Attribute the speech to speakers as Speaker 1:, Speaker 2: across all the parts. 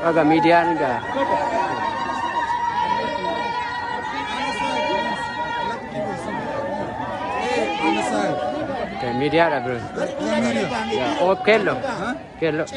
Speaker 1: Aga media ga. Okay, media ada bro. Ya, oh kello. Kello.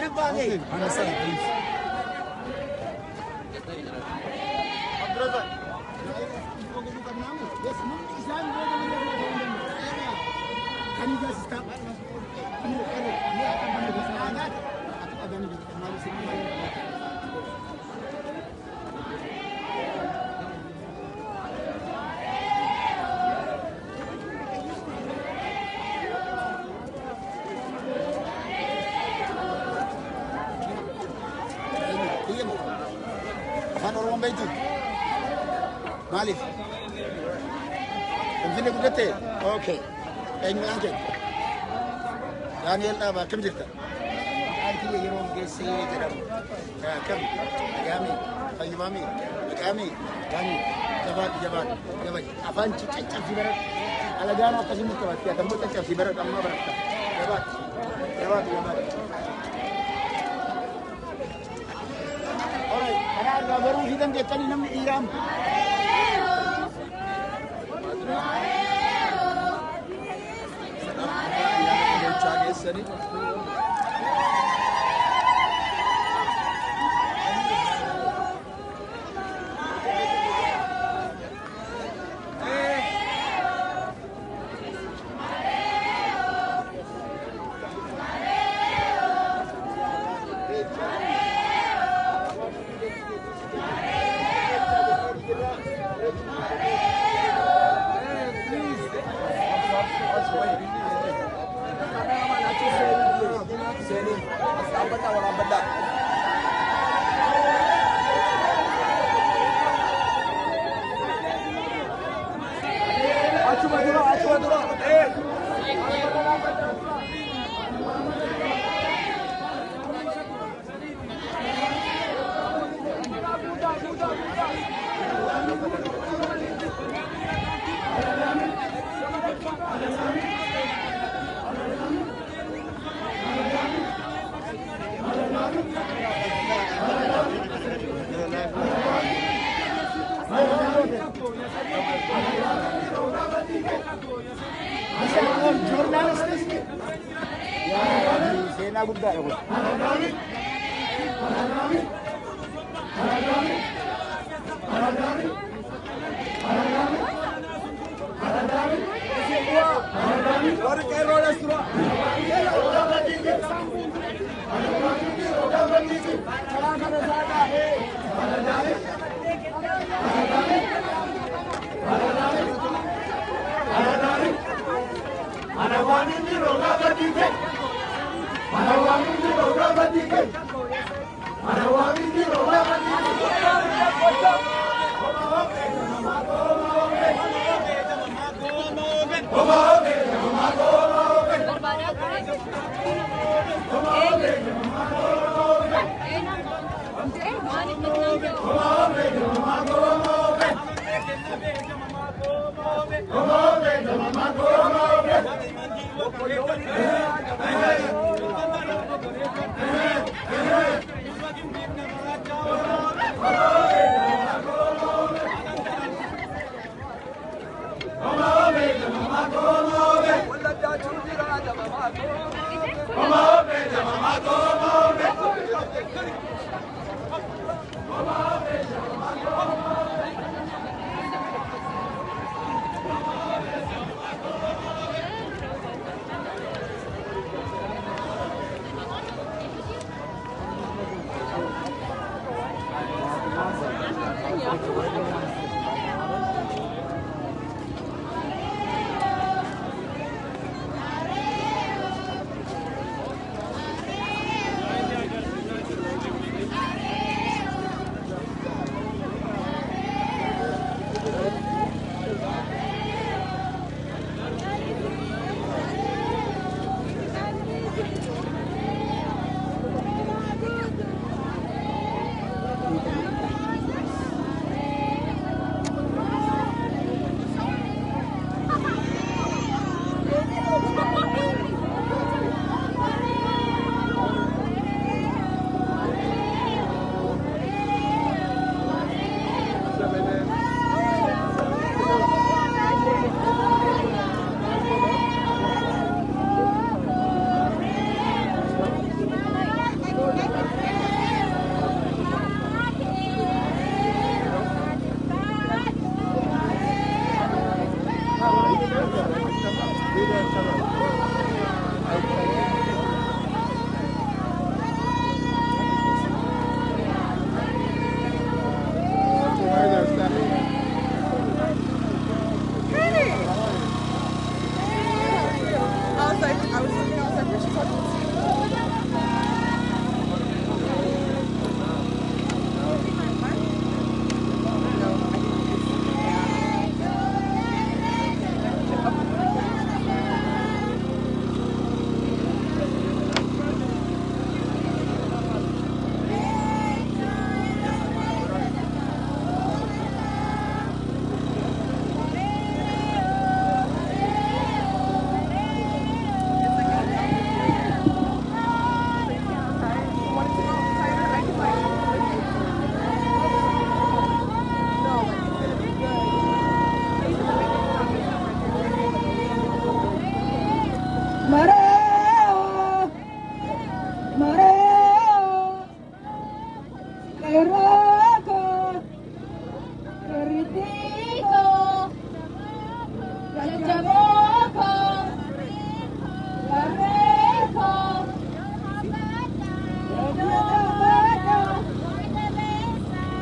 Speaker 2: Malif. Kamzini gudate. Okay. Enyu anke. Daniel aba kam jirta. Anti yero gese jadam. Ka kam. Agami. Fayyumami. Agami. Gani. Jabat. Jabat. Afan cicak sibarat. Alagana kasim kabat. Ya tamu cicak sibarat amma barakta. Jabat. Alright. Ana baru hidan dekani namni Iram. Sani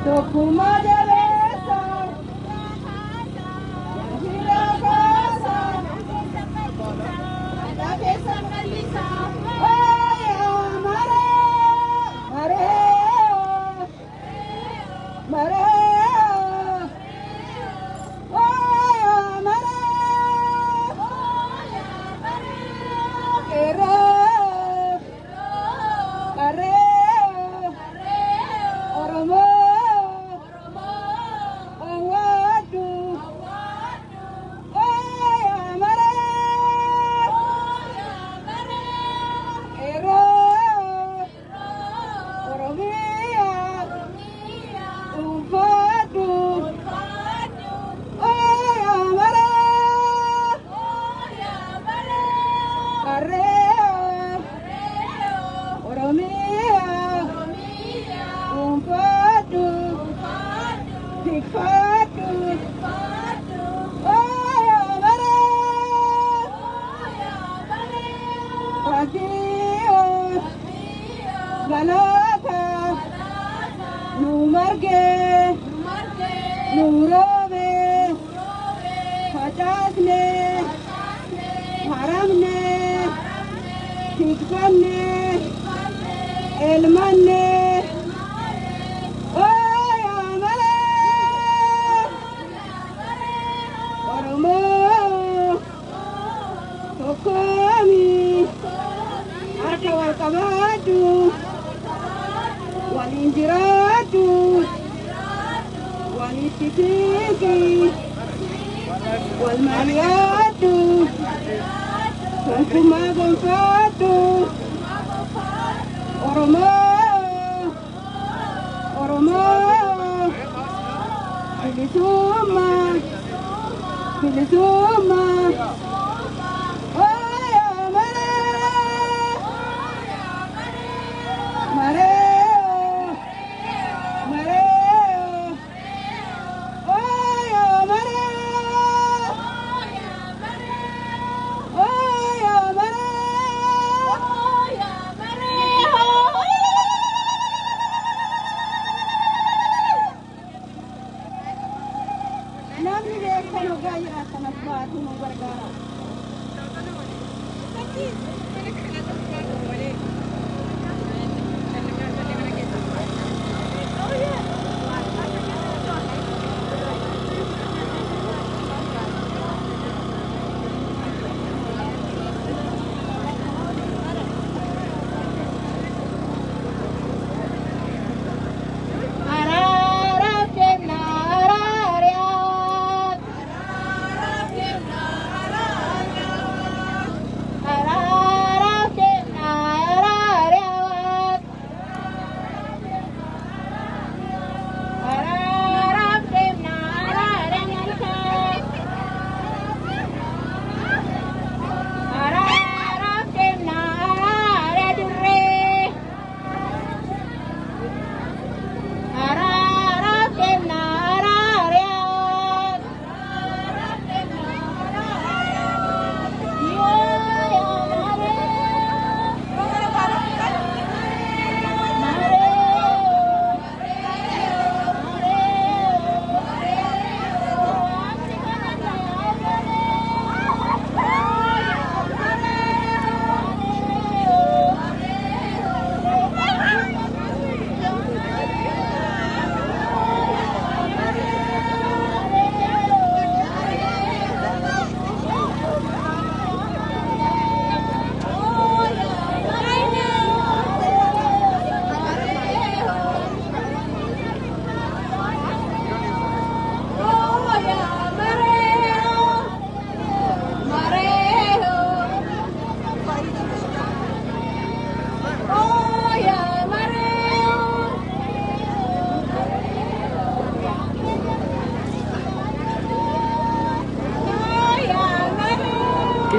Speaker 3: Tokuma Jalesa, Yahira Kasa, Adakesa Kalisa, Aya Mare, Mare, Mare, Aya Mare, Kera, Kare, Oromo. Galata, Numarge, Nurove, Hajasne, Haramne, Tikvanne, Elmanne, Oyamale, Oromo, Tokomi, Arkawal Kabadu, Walinjiratu, Walititiki, Walmariatu, Kumagomfatu, Oromo, Oromo, Filisuma, Filisuma, Oyamare, Mare.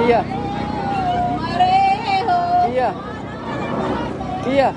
Speaker 1: Kia. Kia. Kia.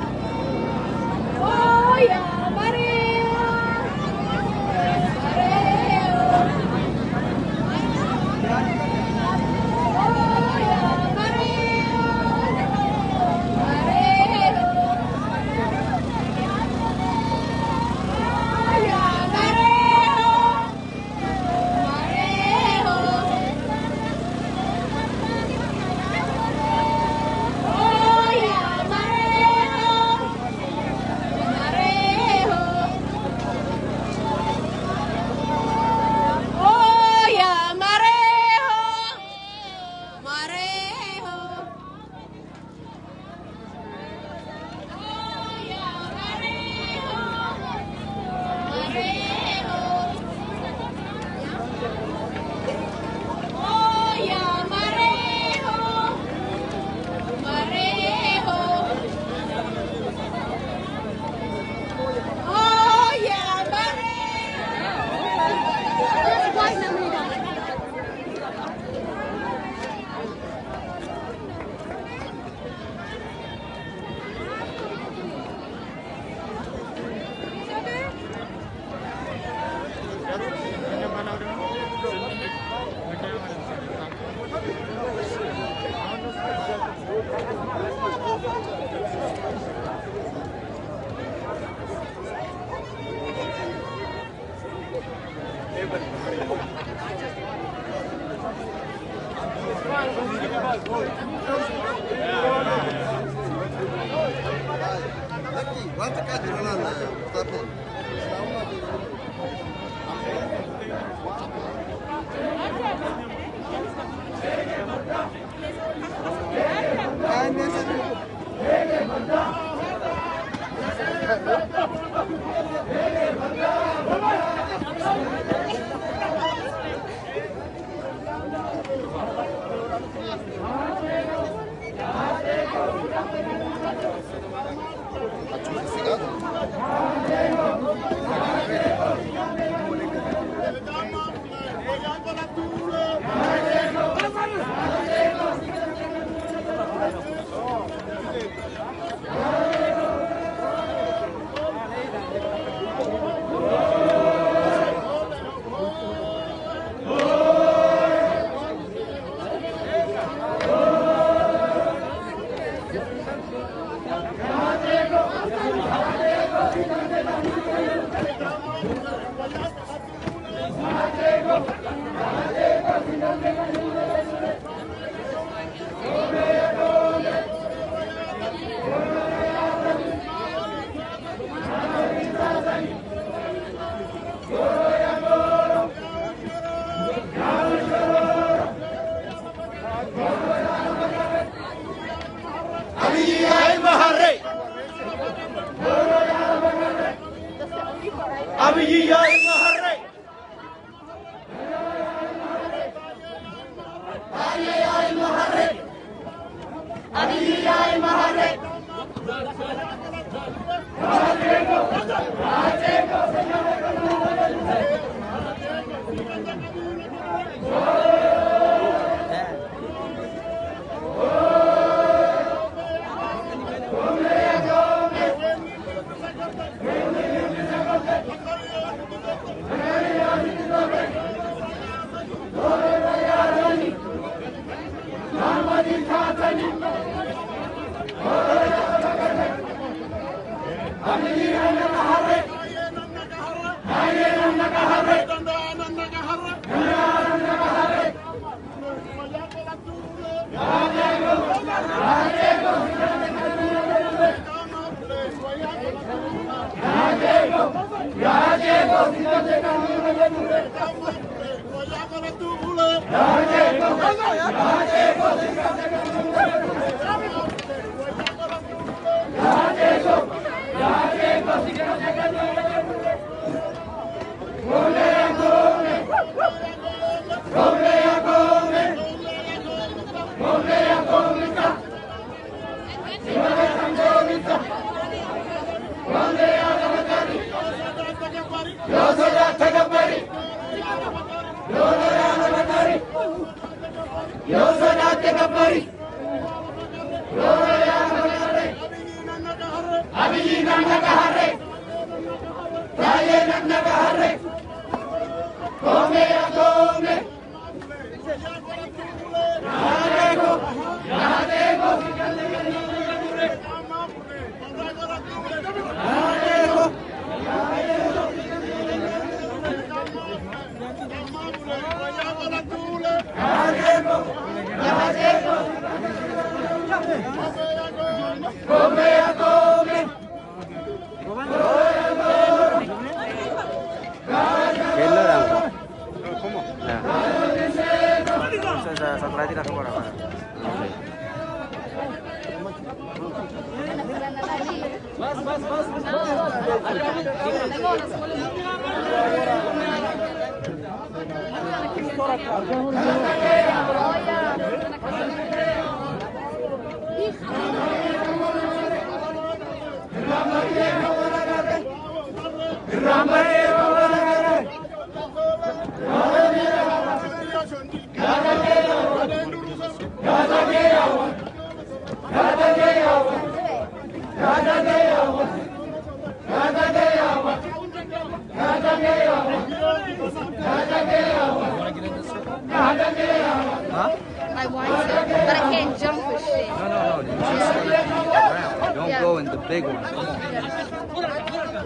Speaker 4: I want to, but I can't jump for shit.
Speaker 1: No. Just around. Don't go in the big ones. Come on.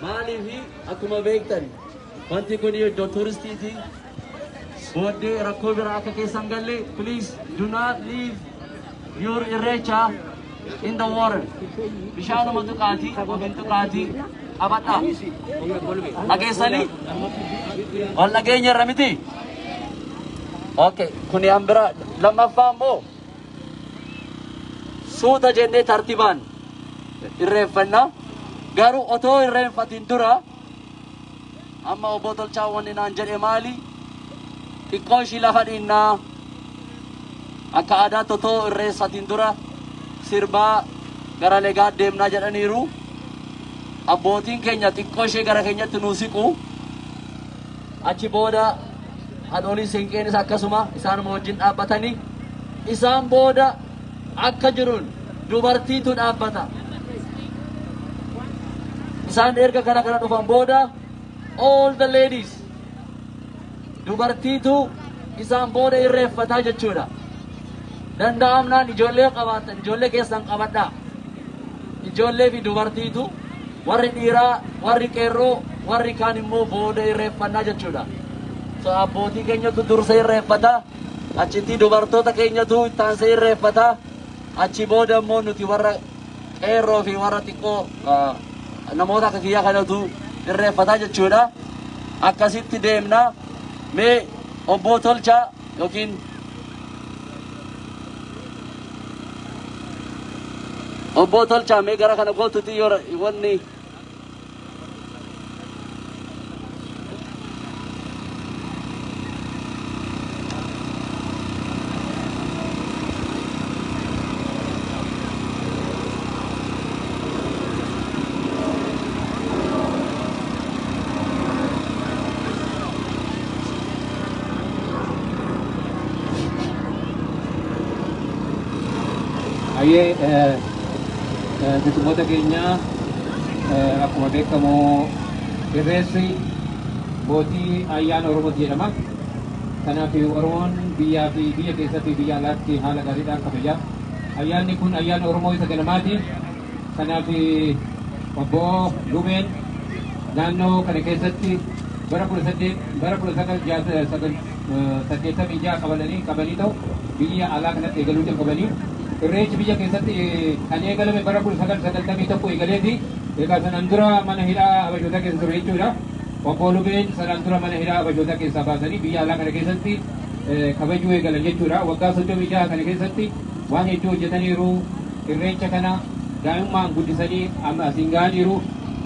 Speaker 5: Maalifi akkuma beektan wanti kun iddoo tuuristiiti. Booddee rakkoo biraa akka keessan galle please do not leave your irreecha in the water. Bishaanuma tuqaatii wabin tuqaatii qabadhaa. Dhageessanii wal dhageenya irra miti. Okay, kuni hambira lammaffaa immoo suuta jennee tartiibaan irreeffannaa. Garuu otoo irreeffatiin dura amma obbo Tolchaa wanni naan jedhe maali xiqqoo ishii lafa dhinnaa akka aadaatti otoo irreeffatiin dura sirbaa gara legaa deemnaa jedhaniiru. Abbootiin keenya xiqqoo ishee gara keenyatti nuu siqu. Achi booda haadholii siinqeenis akkasuma isaanuma wajjin dhaabbatanii isaan booda akka jiruun dubartiitu dhaabbata. Isaan erga kana dhufan booda all the ladies dubartiitu isaan booda irreeffataa jechuudha. Danda'amnaan ijoollee qabaatan ijoollee keessan qabadhaa. Ijoollee fi dubartiitu warri dhiiraa warri qeerroo warri kaan immoo booda irreeffannaa jechuudha. So abbootii keenyatu dursa irreeffata. Achitti dubartoota keenyatu ittaansee irreeffata. Achi booda immoo nuti warra qeerroo fi warra xiqqoo namoota akka kiyyaa kanatu irreeffataa jechuudha. Akkasitti deemna. Mee obbo Tolchaa yookiin obbo Tolchaa mee gara kana gootutti yoo wanni
Speaker 1: Keessummoota keenya akkuma beekamu irreessi mootii ayyaana Oromooti jedhama. Kanaaf Oromoon biyyaa fi biyya keessatti biyya alaatti haala gaariidhaan kabaja. Ayyaanni kun ayyaana Oromoo isa ganamaati. Kanaaf obbo Lumeen naannoo kana keessatti bara 1986 qabanii ta'u biyya alaa kanatti eegaluu jalqabanii. Irreechi biyya keessatti kan eegalame bara 1991 eegaleeti. Egaa sanaan dura mana hidhaa Habashoota keessa ture jechuudha. obbo Lubeen sanaan dura mana hidhaa Habashoota keessaa baasanii biyya alaa kana keessatti kabajuu eegalan jechuudha. Waggaa 36 kana keessatti waan hedduu hojjetaniiru. Irreecha kana daa'imman guddisanii amma asiin ga'aniiru.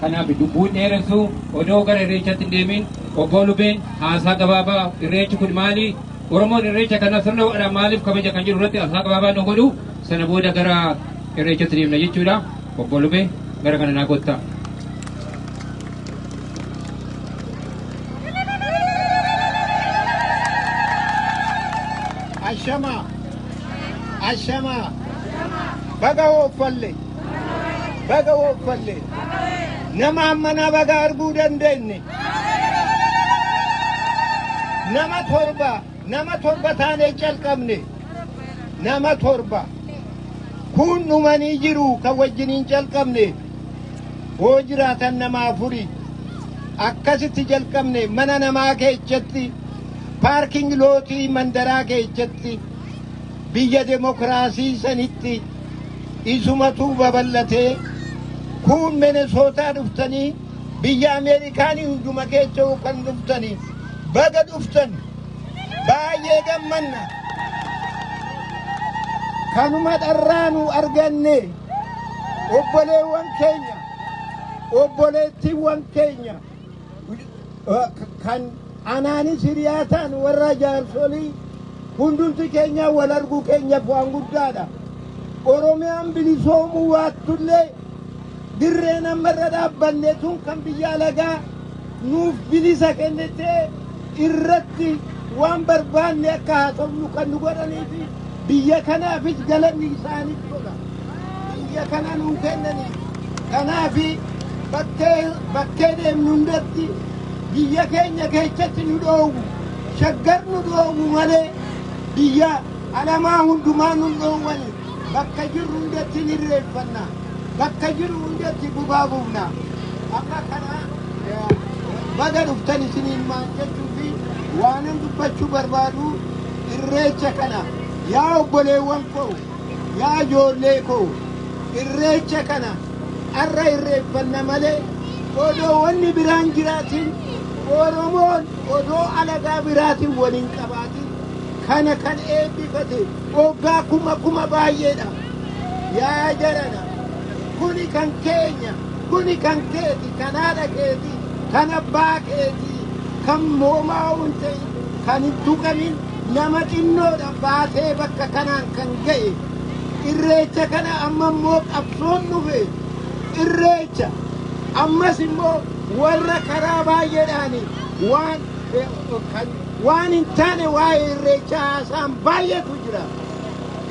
Speaker 1: Kanaaf dubbuun dheeressu odoo gara irreechatti hin deemin obbo Lubeen haasaa gabaabaa irreechi kun maali? Oromoon irreecha kana sirna godhan maaliif kabaja kan jiru irratti haasaa gabaabaa nu godhu sana booda gara irreechatti deemna jechuudha. Obbo Lubeen gara kana naa kottaa.
Speaker 2: Ashama baga woffalle nama ammana baga arguu dandeenye nama torba taanee calqabne nama torba kun dhumanii jiru kan wajjiniin calqabne hoo jiraatan nama afuri akkasitti jalqabne mana namaa keessatti paarking lootii mandaraa keessatti biyya demokraasii sanitti isumatu babal'atee kun Minnesootaa dhuftanii biyya Ameerikaanii hunduma keessa kan dhuftanii baga dhuftan baay'ee gammanna kanuma dharraanu arganne obboleewwan keenya obboleettiiwwan keenya kan anaanis hiriyaataan warra jaarsolii hundumti keenya wal arguu keenyaaf waan guddaadha. Oromiyaan bilisoomuu waattullee dirreen ammarra dhaabbanne tun kan biyya alagaa nuuf bilisa kennitee irratti waan barbaanne akka haasofnu kan nu godhaniifi biyya kanaafis galanni isaaniif godha. Biyya kana nuu kennanii kanaafi bakkee deemnu hundatti biyya keenya keessatti nu dhoowwu shaggar nu dhoowwu malee biyya alamaa hundumaa nu dhoowwani bakka jirru hundatti ni irreeffanna bakka jirru hundatti gubaa buufna akka kana baga dhuftan isiniin maan jechuu fi waanan dubbachuu barbaadu irreecha kana yaa obboleewwan koo yaa ijoollee koo irreecha kana arra irreeffanna malee odoo wanni biraan jiraatin Oromoon odoo alagaa biraatiin waliin qabaatin kana kan eebbifate waggaa kuma baay'eedha. Yaa jarana kuni kan keenya kuni kan keeti kan haadha keeti kan abbaa keeti kan moomaa hin ta'in kan hin tuqamin nama xinnoodha baatee bakka kanaan kan ga'e irreecha kana amma immoo qabsoon dhufe irreecha ammas immoo warra karaa baay'eedhaani waan hin taane waa'ee irreecha haasaan baay'eetu jira.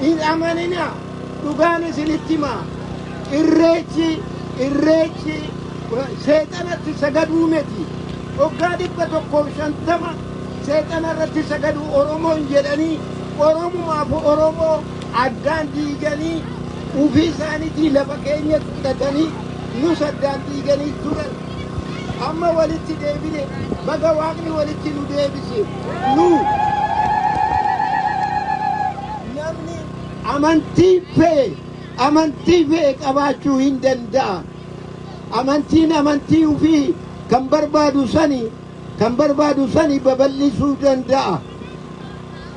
Speaker 2: Hin amanina dhugaan isinitti himaa irreechi seexanatti sagaduu miti. Waggaa 150 seexana irratti sagaduu Oromoon jedhanii Oromumaaf Oromoo addaan diiganii ufii isaaniitii lafa keenyatti hidhatanii nus addaan diiganii turan. Amma walitti deebine baga waaqni walitti nu deebise nu namni amantii fee qabaachuu hin danda'a. Amantiin amantii ufii kan barbaadu sani babal'isuu danda'a.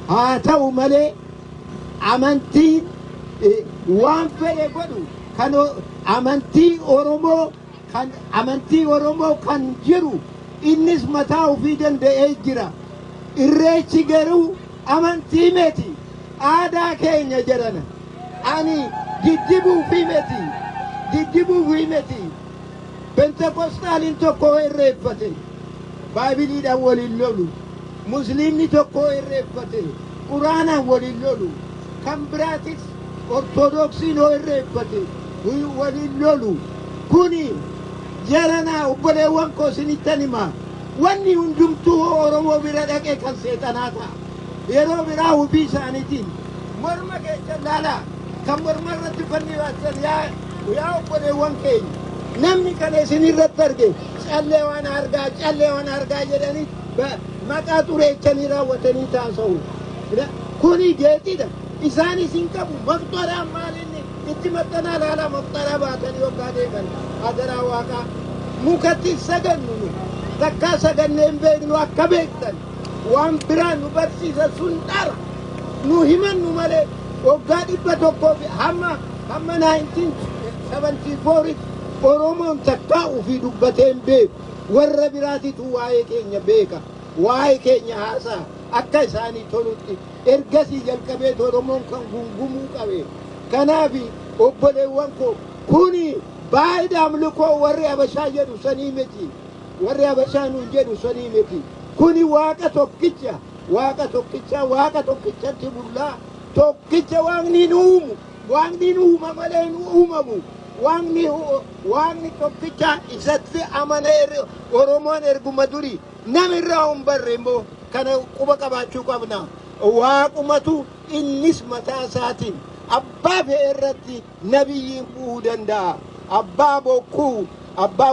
Speaker 2: Haa ta'u malee amantiin waan fedhe godhu kan amantii Oromoo kan jiru innis mataa ofii danda'ee jira. Irreechi garuu amantii miti aadaa keenya jedhana. Ani diddibuufii miti. Pentekostaaliin tokko irreeffate baabiliidhaan waliin lolu. Musliimni tokko irreeffate quraanaan waliin lolu. Kan biraatis ortodoksiin irreeffate waliin lolu. Kuni jarana obboleewwan koo isinittan himaa wanni hundumtuu Oromoo bira dhaqee kan seexanaa ta'a. Yeroo biraa hubii isaaniitiin morma keessa laalaa kan morma irratti fannifaatan yaa obboleewwan keenya namni kana isinirratti arge callee waan argaa jedhanii maqaa xureechanii raawwatanii taasa'u. Kuni geetidha. Isaanis hin qabu maqxaraan maalinni itti maxxanaa laalaa maqxaraa baatanii waggaa deeman adaraa waaqaa mukatti sagannu
Speaker 6: takkaa sagannee hin beeknu akka beektan waan biraan nu barsiisa sun dhara nu himannu malee waggaa 100 fi hamma 1974 Oromoon takkaa ofii dubbatee hin beeku warra biraatitu waa'ee keenya beeka waa'ee keenya haasaa akka isaanii tolutti ergasii jalqabee Oromoon kan gungumuu qabe kanaaf obboleewwan koo kuni baay'ee amlukoo warri Habashaa jedhu sanii miti warri Habashaa nuun jedhu sanii miti kuni waaqa tokkicha waaqa tokkichatti bullaa tokkicha waaqni uumu malee nu uumamu waaqni tokkicha isatti amanee Oromoon erguma duri namirraa hin barre immoo kana quba qabaachuu qabna waaqumatu innis mataa isaatiin abbaa fe'e irratti nabiyyiin bu'uu danda'a abbaa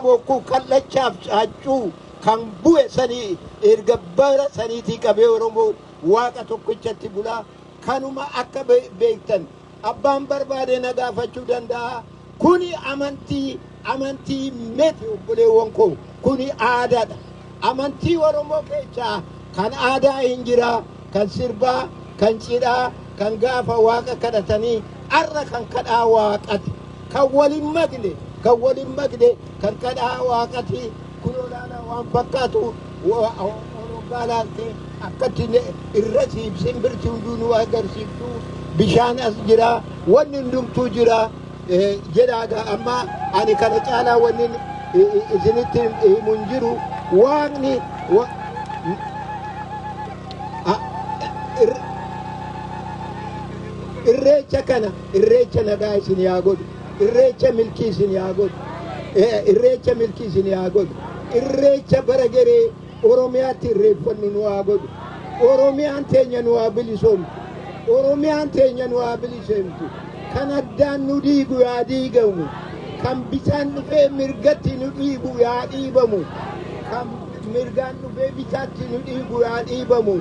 Speaker 6: bokkuu kallachaaf caachuu kan bu'e sanii erga bara saniitii qabee Oromoo waaqa tokkichatti bulaa kanuma akka beektan abbaan barbaade na gaafachuu danda'a kuni amantii miti obboleewwan koo kuni aadaadha amantii Oromoo keessaa kan aadaa hin jira kan sirbaa kan cidhaa kan gaafa waaqa kadhatanii arra kan kadhaa waaqati kan waliin magne kan kadhaa waaqati kun olaanaa waan fakkaatu orogaalaatti akkatti irra simbirti hunduu nu agarsiiftu bishaan as jira wanni hundumtuu jira jedhaaga amma ani kana caalaa wanni isinitti himu hin jiru waaqni irreecha nagaa isin yaa godhu irreecha milkii isin yaa godhu irreecha bara garee Oromiyaatti irreeffannu nu haa godhu Oromiyaan teenya nu haa bilisoomtu kan addaan nu diigu yaa diigamu kan bishaan dhufee mirgatti nu dhiibu yaa dhiibamu kan mirgaan dhufee bitaatti nu dhiibu yaa dhiibamu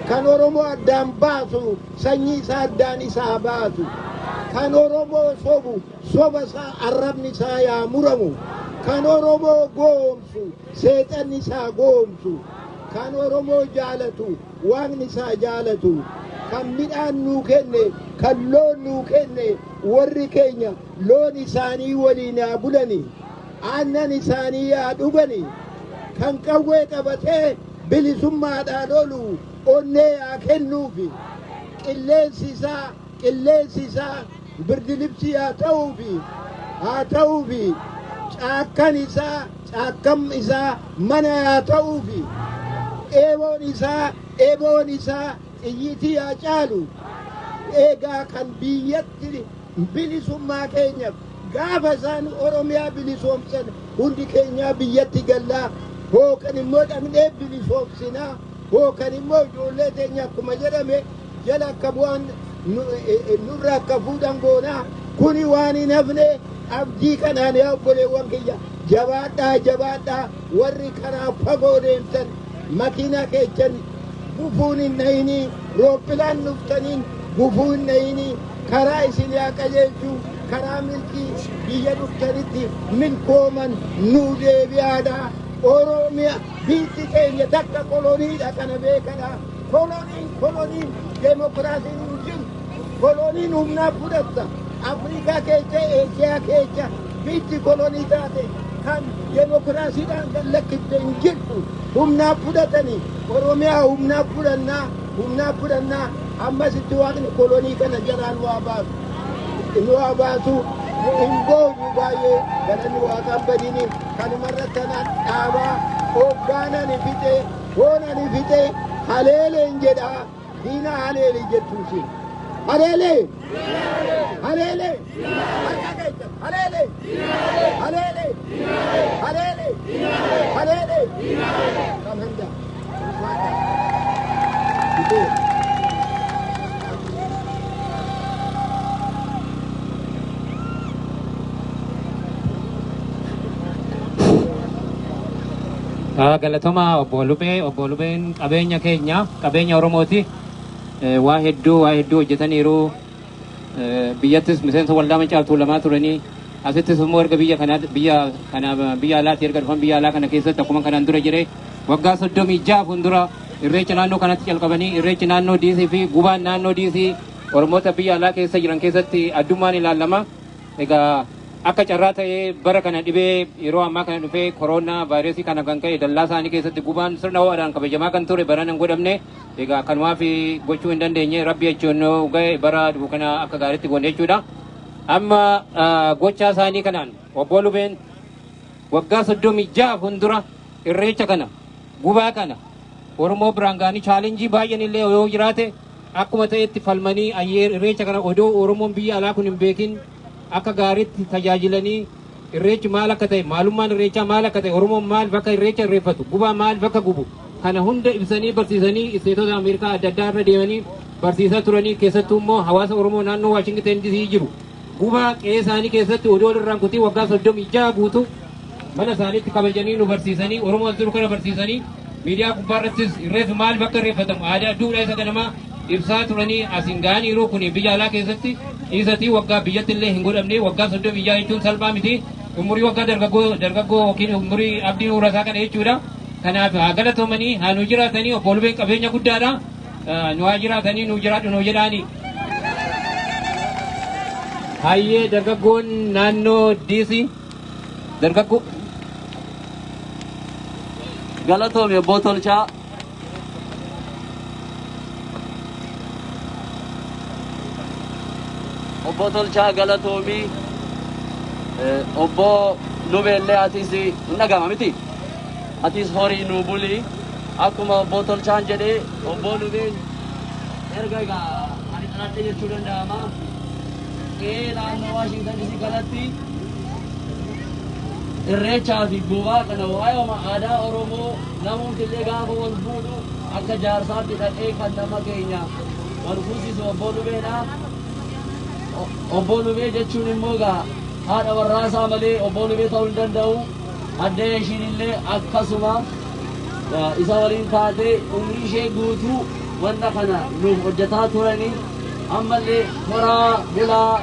Speaker 6: kan Oromoo addaan baasu sanyii isaa addaan isaa baasu kan Oromoo soba isaa arrabni isaa yaa muramu kan Oromoo goomsu seexanni isaa goomsu kan Oromoo jaalatu waaqni isaa jaalatu kan midhaan nuu kenne kan loon nuu kenne warri keenya loon isaanii waliin yaa bulani aannan isaanii yaa dhugani kan qawwee qabatee bilisummaadhaan oolu onnee yaa kennuufi qilleensi isaa birdilibsi haa ta'uufi caakkam isaa mana yaa ta'uufi eeboon isaa xiyyitii yaa caalu eegaa kan biyyatti bilisummaa keenyaaf gaafa isaan Oromiyaa bilisoomsan hundi keenyaa biyyatti gallaa hookan immoo dhabnee bilisoomsinaa hookan immoo ijoollee teenya akkuma jedhame jala akka bu'an nurra akka fuudhan goonaa kuni waan hin hafne abdii kanaan yaa obboleewwan kiyya jabaadhaa warri karaa fagoo deemtan makiina keechan gufuun hin nayinii rooppilaan dhuftaniin gufuu hin nayinii karaa isin yaa qajeelchuu karaa milkii biyya dhuftanitti milkooman nuu deebi'aadha Oromiyaa biyyi keenya takka koloniidha kana beekadha koloniin deemokiraasiin hin jiru koloniin humnaa fudhatta Afrikaa keessa Eeshiyaa keessa biyyi kolonii taate kan deemokiraasiidhaan gallakkifte hin jirtu humnaa fudhatanii Oromiyaa humnaa fudhannaa ammasitti waaqni kolonii kana jaraan nu haa baasu hin boonu baay'ee galanni waaqaan badini kanumarra tanaan dhaabaa hooggaanani fixe haleeleen jedha diina haleeli jettuusin haleelee kamanda
Speaker 1: galatoma obbo Lubeen qabeenya Oromooti waa hedduu hojjetaniiru biyyattis miseensa waldaa Mancaaltuu lamaa turanii asitti immoo erga biyya alaatti erga dhufan biyya alaa kana keessatti akkuma kanaan dura jiree waggaa 36 fuuldura irreecha naannoo kanatti calqabanii irreechi naannoo DC fi gubaan naannoo DC Oromoota biyya alaa keessa jiran keessatti addummaan ilaalama. Egaa akka carraa ta'ee bara kana dhibee yeroo ammaa kana dhufee kooroonaa vaayirasii kana kan ka'e dallaa isaanii keessatti gubaan sirna ho'aadhaan kabajamaa kan ture bara nan godhamne. Egaa kanumaaf gochuu hin dandeenye rabbi jechuun ga'e bara dhufu kana akka gaariitti goone jechuudha. Amma gochaa isaanii kanaan obbo Lubeen waggaa 36 fuuldura irreecha kana gubaa kana Oromoo biraan ga'anii chaalenjii baay'een illee yoo jiraate akkuma ta'etti falmanii irreecha kana odoo Oromoon biyya alaa kun hin beekin akka gaariitti tajaajilanii irreechi maal akka ta'e maalummaan irreechaa maal akka ta'e Oromoon maal bakka irreecha irreeffatu gubaa maal bakka gubu kana hunda ibsanii barsiisanii isteetota Ameerikaa adda addaa irra deemanii barsiisaa turanii keessattuu immoo hawaasa Oromoo naannoo Washington DC jiru gubaa qe'ee isaanii keessatti odoo irraan kutii waggaa 36 guutuu mana isaaniitti kabajanii nu barsiisanii Oromoo jiru kana barsiisanii miidiyaa gubbaarrattis irreefi maal bakka irreeffatamu aadaa duudhaa isa ganamaa ibsaa turanii asiin ga'anii yeroo kun biyya alaa keessatti dhiisatii waggaa biyyatti illee hin godhamne waggaa 36 jechuun salphaa miti umurii waggaa dargaggoo yookiin umurii abdii urasaa kana jechuudha. Kanaaf haa galatoomanii haa nu jiraatanii obbo Lubeen qabeenya guddaadha nu haa jiraatanii nu jiraadhu nu jedhaani. Hayyee dargaggoon naannoo DC dargaggoo
Speaker 5: Galatoomi obbo Tolchaa. Obbo Tolchaa galatoomi. Obbo Lubeellee atis hin dhagama miti. Atis horii nu buli. Akkuma obbo Tolchaan jedhee obbo Lubeen erga egaa ani dhaladhe jechuu danda'ama. Naannoo Washington DC galatti irreechaa fi gubaa kana waa'ee aadaa Oromoo namoonni illee gaafa wal fuudhu akka jaarsaatti dhaqee kan nama keenya wal fuusisu obbo Lubeedha. Obbo Lubee jechuun immoo egaa haadha warraasaa malee obbo Lubee ta'uu hin danda'u. Addee ishiin illee akkasuma isa waliin taatee umrii ishee guutuu wanta kana nuuf hojjetaa turanii ammallee horaa bulaa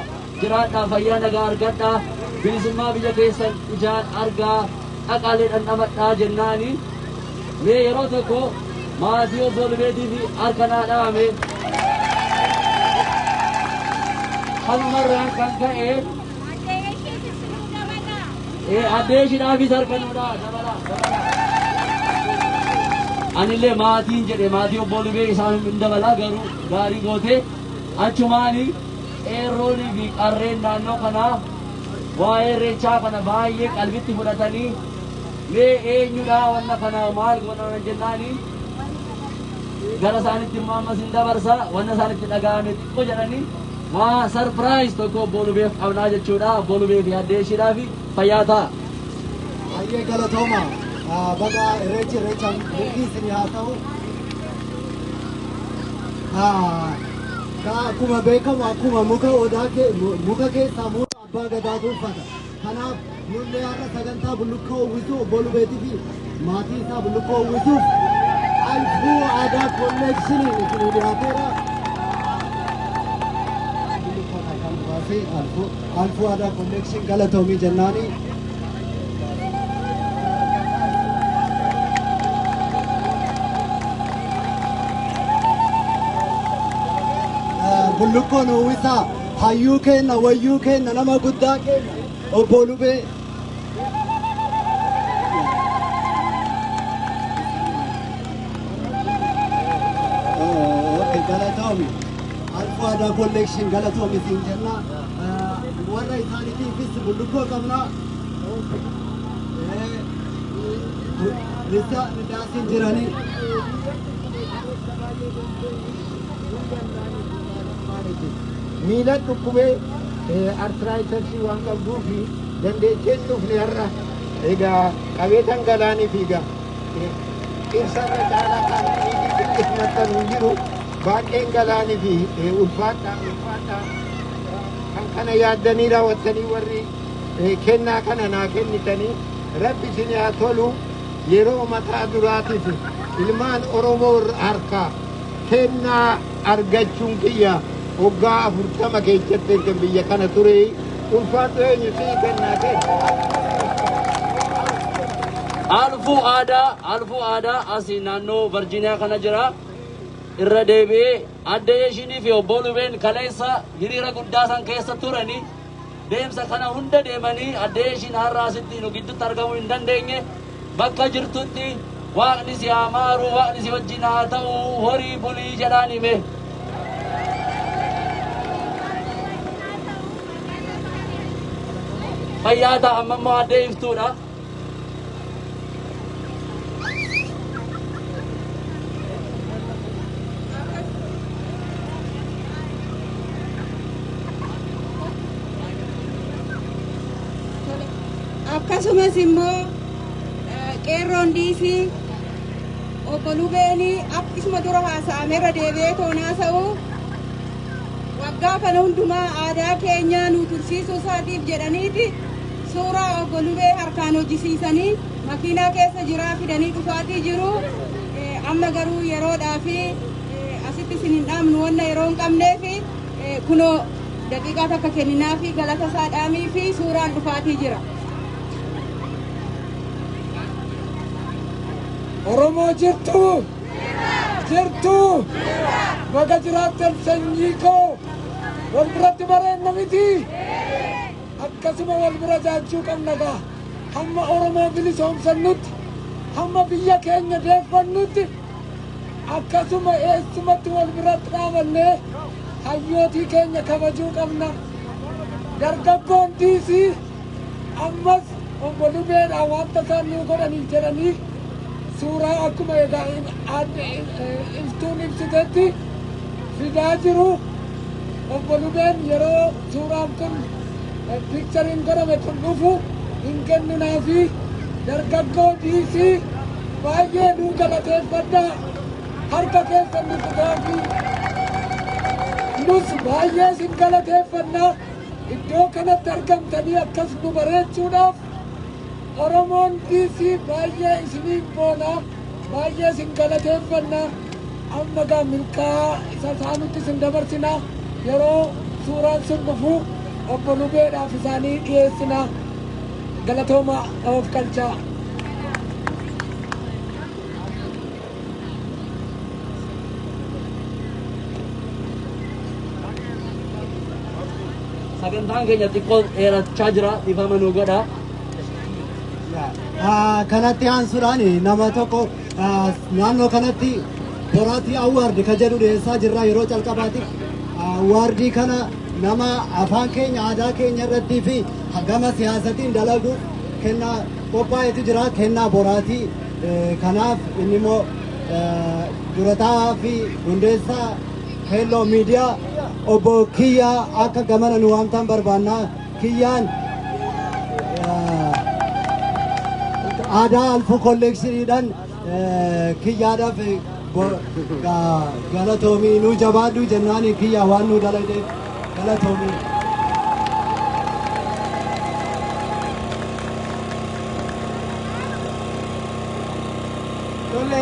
Speaker 5: jiraadhaa fayyaa nagaa argadhaa bilisummaa biyya keessan ijaan argaa dhaqaalee dhandhamadhaa jennaani mee yeroo tokko maatii obbo Lubeetii fi harka naa dhaame kanumarraan kan ka'e addee ishiidhaafis harka nuudhaa dabalaa. Anillee maatiin jedhe maatii obbo Lubee isaan hin dabalaa garuu gaarii gootee achumaani qeerroonii fi qarreen naannoo kanaa waa'ee irreechaa kana baay'ee qalbitti fudhatanii mee eenyudha wanna kana maal godhan jennaani gara isaanitti immoo ammas hin dabarsa wanna isaanitti dhaga'ame xiqqoo jedhanii waa sarpiraayiz tokko obbo Lubeef qabnaa jechuudha. Obbo Lubee fi addee ishiidhaa fi fayyaa ta'a.
Speaker 6: Baay'ee galatooma. Baga irreechaan milkii isinii haa ta'u. Akkuma beekamu akkuma muka keessaa muka abbaa gadaa uffata. Kanaaf nullee har'a sagantaa bullukkoo uwwisuu obbo Lubeetii fi maatii isaa bullukkoo uwwisuuf alfuu aadaa kolleekshiniin isinii dhiyaateera. Alfuu aadaa kolleekshin galatoomii jennaani. Bullukkoon uwwisaa hayyuu kenna wayyuu kenna nama guddaa kenna obbo Lubee. Galatoomi alfuu aadaa kolleekshin galatoomi siin jenna. Warra isaaniitiifis bullukkoo qabna. Ridaasiin jiranii. Miilan dhukkubee artiraayitasii waan qabduu fi dandeettiin dhufne har'a egaa qabee dhangalaanii fiiga qeensarra caalaa kan dhimmattan hin jiru baay'een galaanii fi ulfaadhaa kan kana yaaddanii raawwattanii warri kennaa kana naa kennitanii rabbi isin haa tolu yeroo mataa duraatiif ilmaan Oromoo harkaa kennaa argachuun kiyya waggaa 40 keessatti erga biyya kana ture ulfaatu eenyu sii kennaa kenna.
Speaker 5: Alfuu aadaa asii naannoo Virgiiniyaa kana jira. Irra deebi'ee adda ishinii fi obbo Lubeen kaleessa hiriira guddaa san keessa turanii deemsa kana hunda deemanii adda ishiin har'a asitti nu gidduutti argamuu hin dandeenye bakka jirtutti waaqni si haa maaru waaqni si wajjin haa ta'u horii bulii jedhaan hime. Fayyaa ta'a amma immoo addee iftuudha.
Speaker 3: Akkasumas immoo qeerroon diisii obbo Lubeeni akkasuma dura haasa'ameerra deebi'ee haasa'u waggaa kana hundumaa aadaa keenya nu tursiisuu isaatiif jedhaniiti suuraa obbo Lubee harkaan hojjisiisanii makiinaa keessa jiraa fidanii dhufaatii jiru. Amma garuu yeroodhaa fi asitti isin hin dhaamnu wanna yeroo hin qabneef kunoo daqiiqaa takka kenninaa fi galata isaa dhaamii fi suuraan dhufaatii jira.
Speaker 6: Oromoo jirtu baga jiraattan sanyii koo wal biratti bareenna miti akkasuma wal bira jaajuu qabna gaa hamma Oromoo bilisoomsannutti hamma biyya keenya deeffannutti akkasuma eessumatti wal biratti dhaabannee hayyootii keenya kabajuu qabna. Dargaggoon diisii ammas obbo Lubeedhaan wanta isaan nuu godhanii jedhanii suuraa akkuma iftuun ibsitetti fidaa jiru. Obbo Lubeen yeroo suuraan kun piikchariin godhame kun dhufu hin kenninaafi dargaggoo diisii baay'ee nuu galateeffadhaa harka keessan nu kutaafi nus baay'ee sin galateeffannaa iddoo kanatti argamtanii akkas nu bareechuudhaaf. Oromoon diisii baay'ee isiniin boona baay'ee sin galateeffannaa amma gaa milkaa'aa isa isaanutti sin dabarsina yeroo suuraan sun dhufu obbo Lubeedhaaf isaanii dhiyeessina galatooma of galchaa.
Speaker 5: Sagantaan keenya xiqqoo dheerachaa jira ifama nu godha.
Speaker 7: Kanatti aansuudhaan nama tokko naannoo kanatti boraatii awwaardi ka jedhu dhiyeessaa jirra yeroo calqabaati. Awwaardii kana nama afaan keenya aadaa keenya irrattii fi gama siyaasatiin dalagu kennaa qophaa'etu jira kennaa boraatii kanaaf inni immoo durataa fi hundeessaa Hello Miidiyaa obbo Kiyyaa akka gamana nu waamtan barbaannaa. Kiyyaan aadaa alfuu kolleekshiniidhaan kiyyaadhaaf galatoomii nu jabaadhu jennaan kiyyaa waan nu daladeef galatoomii.
Speaker 6: Tole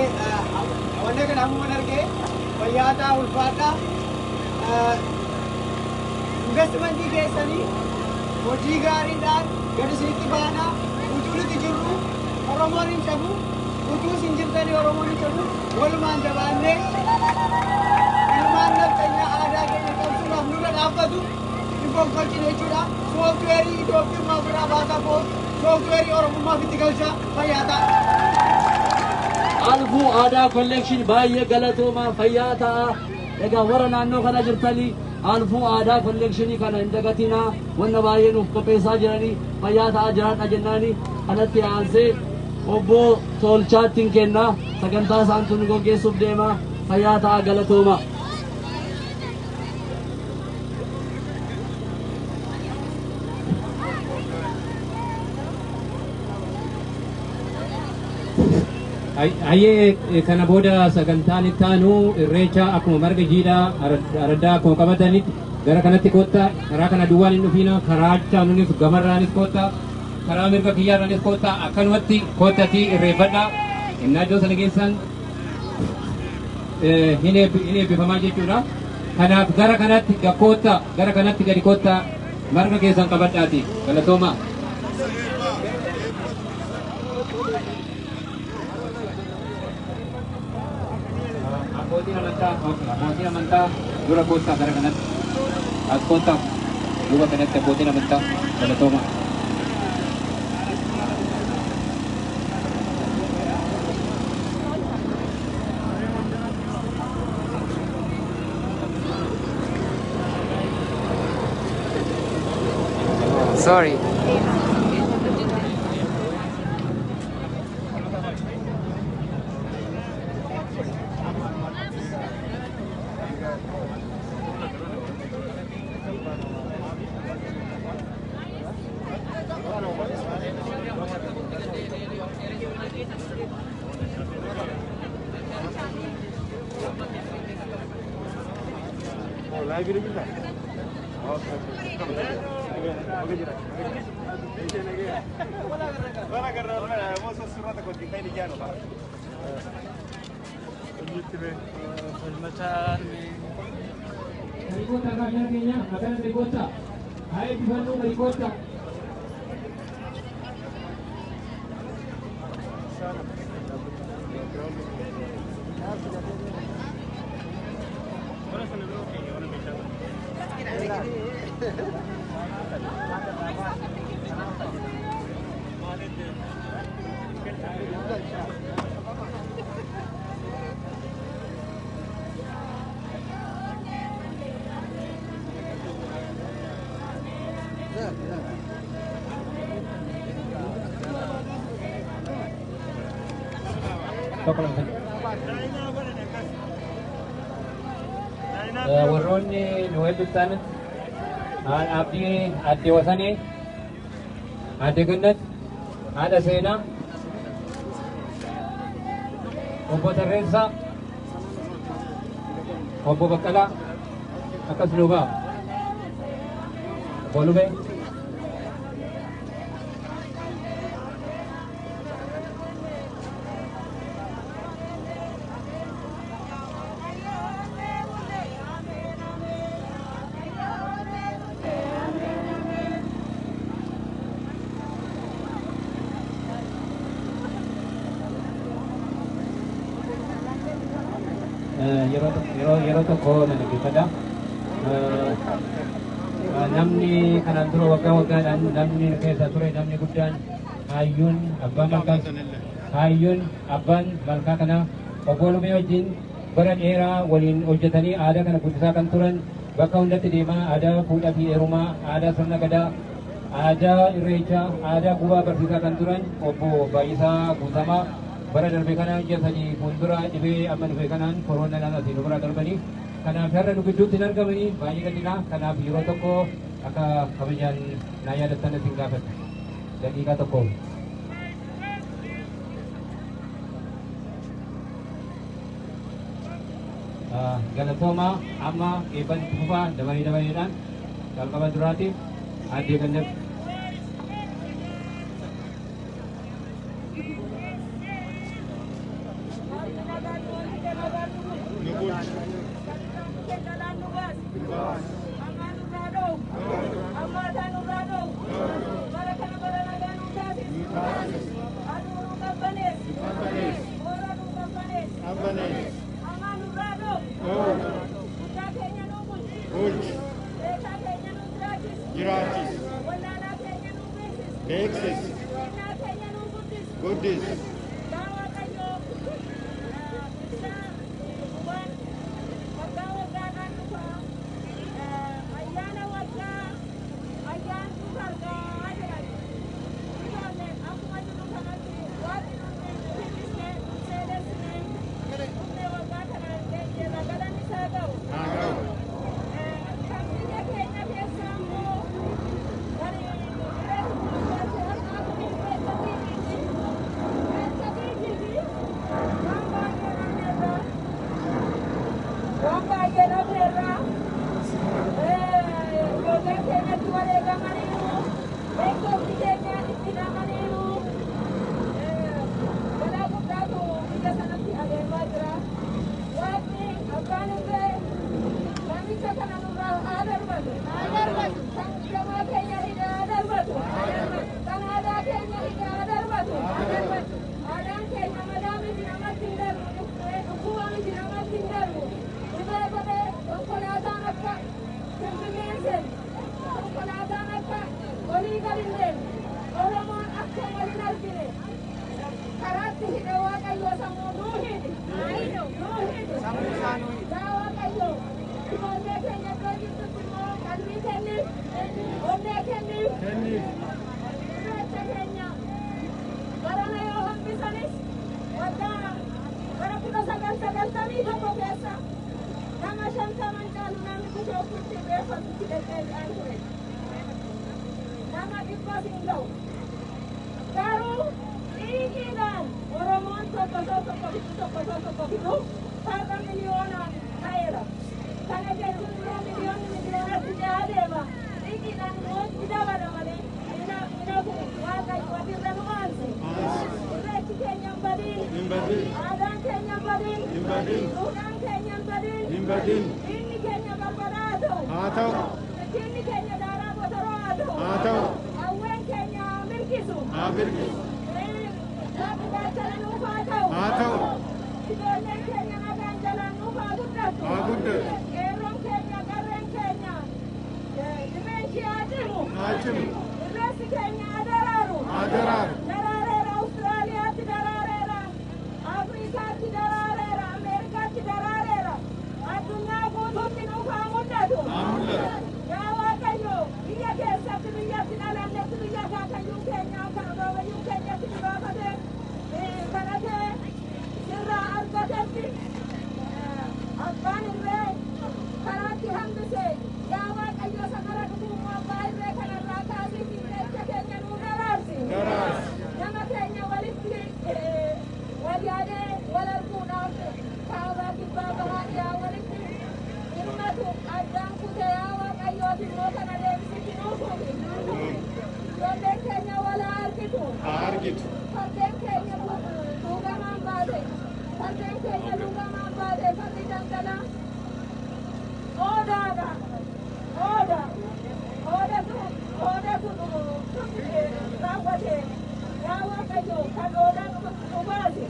Speaker 6: wanne kana ammoo argee fayyaataa ulfaataa investmentii keessanii hojii gaariidhaan gadi isinitti baanaa utuu nuti jirru Oromoon hin cabu utuu isin jirtanii Oromoon hin cabu walumaan jabaannee ilmaan nafxanyaa aadaa keenya qabsuudhaaf nurra dhaabbatu hin gonkolchine jechuudha. Sooftuweerii Itoophiyaa biraa baasaa koo sooftuweerii Oromummaaf itti galchaa fayyaataa.
Speaker 5: Alfuu aadaa kolleekshin baay'ee galatoomaa fayyaa ta'a. Egaa warra naannoo kana jirtanii alfuu aadaa kolleekshinii kana hin dagatinaa wanna baay'ee nuuf qopheessaa jiranii fayyaa ta'a jiraadha jennaanii kanatti aansee obbo Tolchaattiin kennaa sagantaa isaan tun gaggeessuuf deema fayyaa ta'a galatooma.
Speaker 1: Ayyee kana booda sagantaan itti aanu irreecha akkuma marga jiidhaa araddaa akkuma qabatanitti gara kanatti koottaa karaa kana duwwaan hin dhufiina karaa chaanuunis gamarraanis koottaa karaa mirga kiyyaarraanis koottaa akkanumatti koottatti irreeffadhaa innaa iddoo sana geessan hin eebbifamaa jechuudha. Kanaaf gara kanatti gakkoottaa gara kanatti gadi koottaa Marga keessan qabadhaati. Galatooma. Abbootiin amantaa dura koottaa gara kanatti. As koottaa duuba kanatti abbootiin amantaa. Galatooma.
Speaker 8: Sorry.
Speaker 1: Berikutnya kakaknya, akan berikutnya. Ayo di Bandung berikutnya. Warroonni nu hedduutaan abdii adde wasanii adde gannat haadha seenaa obbo Tarreessaa obbo Baqqalaa akkas lugaa obbo Lubee yeroo tokko nanageeffadha. Namni kanaan dura waggaa waggaadhaan namni keessa ture namni guddaan hayyuun abbaan malkaa kana obbo Lumee wajjin bara dheeraa waliin hojjetanii aadaa kana guddisaa kan turan bakka hundatti deemaa aadaa fuudhaa fi heerumaa aadaa sirna gadaa aadaa irreechaa aadaa gubaa barsiisaa kan turan obbo Baay'isaa Guutamaa bara darbe kana ji'a sadii fuuldura dhibee amma dhufe kanaan koronaan asii nu bira darbanii kanaaf har'a nu gidduutti hin argamanii baay'ee gaddinaa kanaaf yeroo tokko akka kabajaan naa yaadattan isin gaafadha daqiiqaa tokko. Galatooma amma eebban itti fufaa dabareedhaan jalqaba duraatiif addee gannat.
Speaker 3: sagaltamii tokko keessa nama shantaman caalu namni Bishoofitti reeffatutti deddeebi'aa ture. Nama dhibba hin ga'u. Garuu dhiigiidhaan Oromoon tokko fidu farda miliyoonaan ta'eera. Kana jechuun immoo miliyoonatti ce'aa deema. Dhiigiidhaan immoo ni dabala malee Waaqayyo watirra nu aanse. Irreechi keenya hin badin. Aadaan keenya hin badin. Duudhaan keenya hin badin. Diinni keenya barbadaa haa ta'u. Diinni keenya daaraa botoroo haa ta'u. Hawween keenya haa mirgisu. Lafi gaachana nuuf haa ta'u. Ijoolleen keenya nagaan jalaan nuuf haa guddatu. Qeerroon keenya qarreen keenya dhibeenshi haa cimu. Irreechi keenya daraaru. Daraareera Awustiraaliyaatti daraareera. Afriikaatti daraareera. Ameerikaatti daraareera. Addunyaa guutuutti nuuf haa mul'atu. Yaa Waaqayyo biyya keessatti biyyatti dhalannetti biyya kaakayyuu keenyaa kan baabayyuu keenyatti nu baafatee kadhatee sirraa argatetti abbaan irree karaatti hambise. Yaa Waaqayyo samara dhugummaa abbaa irree kanarraa kaasii fiigecha keenya nuu daraarsi. Nama keenya walitti wal yaadee wal arguudhaaf kaabaa kibbaa bahaa dhiyaa walitti hirmatu addaan kutee yaa Waaqayyooti immoo kana deebisitti nuu fuudhi. Ijoolleen keenya wal haa argitu. Fardeen keenya luugamaan baate. Fardeen keenya luugamaan baate fardi dhangalaa. Odaadha. Oodatu raawwate. Yaa Waaqayyo kan oodaan nu baase.